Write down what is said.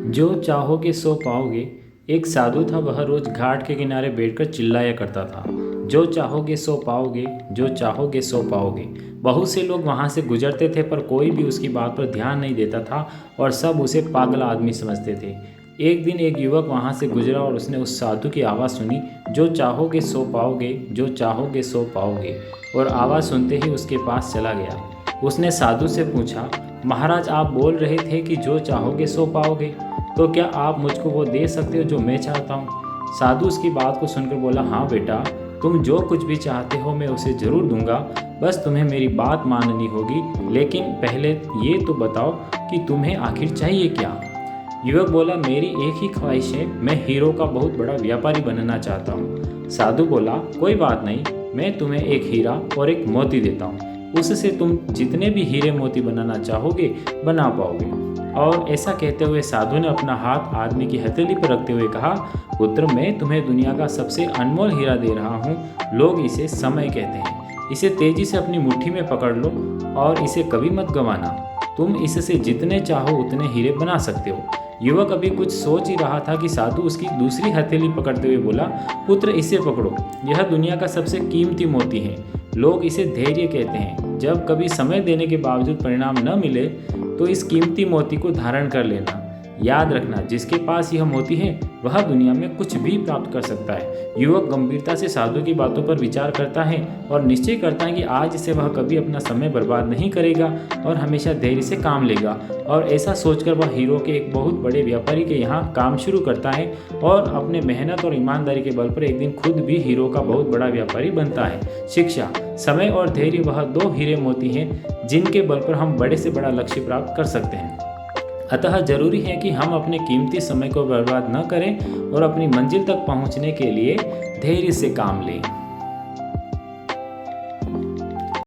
जो चाहोगे सो पाओगे। एक साधु था, वह रोज घाट के किनारे बैठकर चिल्लाया करता था, जो चाहोगे सो पाओगे, जो चाहोगे सो पाओगे। बहुत से लोग वहां से गुजरते थे, पर कोई भी उसकी बात पर ध्यान नहीं देता था और सब उसे पागल आदमी समझते थे। एक दिन एक युवक वहां से गुजरा और उसने उस साधु की आवाज़ सुनी, जो चाहोगे सो पाओगे, जो चाहोगे सो पाओगे। और आवाज़ सुनते ही उसके पास चला गया। उसने साधु से पूछा, महाराज, आप बोल रहे थे कि जो चाहोगे सो पाओगे, तो क्या आप मुझको वो दे सकते हो जो मैं चाहता हूँ? साधु उसकी बात को सुनकर बोला, हाँ बेटा, तुम जो कुछ भी चाहते हो मैं उसे ज़रूर दूंगा, बस तुम्हें मेरी बात माननी होगी। लेकिन पहले ये तो बताओ कि तुम्हें आखिर चाहिए क्या? युवक बोला, मेरी एक ही ख्वाहिश है, मैं हीरो का बहुत बड़ा व्यापारी बनना चाहता हूँ। साधु बोला, कोई बात नहीं, मैं तुम्हें एक हीरा और एक मोती देता हूँ, उससे तुम जितने भी हीरे मोती बनाना चाहोगे बना पाओगे। और ऐसा कहते हुए साधु ने अपना हाथ आदमी की हथेली पर रखते हुए कहा, पुत्र, मैं तुम्हें दुनिया का सबसे अनमोल हीरा दे रहा हूँ। लोग इसे समय कहते हैं। इसे तेजी से अपनी मुट्ठी में पकड़ लो और इसे कभी मत गंवाना। तुम इससे जितने चाहो उतने हीरे बना सकते हो। युवक अभी कुछ सोच ही रहा था कि साधु उसकी दूसरी हथेली पकड़ते हुए बोला, पुत्र, इसे पकड़ो, यह दुनिया का सबसे कीमती मोती है। लोग इसे धैर्य कहते हैं। जब कभी समय देने के बावजूद परिणाम न मिले तो इस कीमती मोती को धारण कर लेना। याद रखना, जिसके पास यह मोती है वह दुनिया में कुछ भी प्राप्त कर सकता है। युवक गंभीरता से साधु की बातों पर विचार करता है और निश्चय करता है कि आज से वह कभी अपना समय बर्बाद नहीं करेगा और हमेशा धैर्य से काम लेगा। और ऐसा सोचकर वह हीरो के एक बहुत बड़े व्यापारी के यहाँ काम शुरू करता है और अपने मेहनत और ईमानदारी के बल पर एक दिन खुद भी हीरो का बहुत बड़ा व्यापारी बनता है। शिक्षा, समय और धैर्य वह दो हीरे मोती हैं जिनके बल पर हम बड़े से बड़ा लक्ष्य प्राप्त कर सकते हैं। अतः जरूरी है कि हम अपने कीमती समय को बर्बाद न करें और अपनी मंजिल तक पहुंचने के लिए धैर्य से काम लें।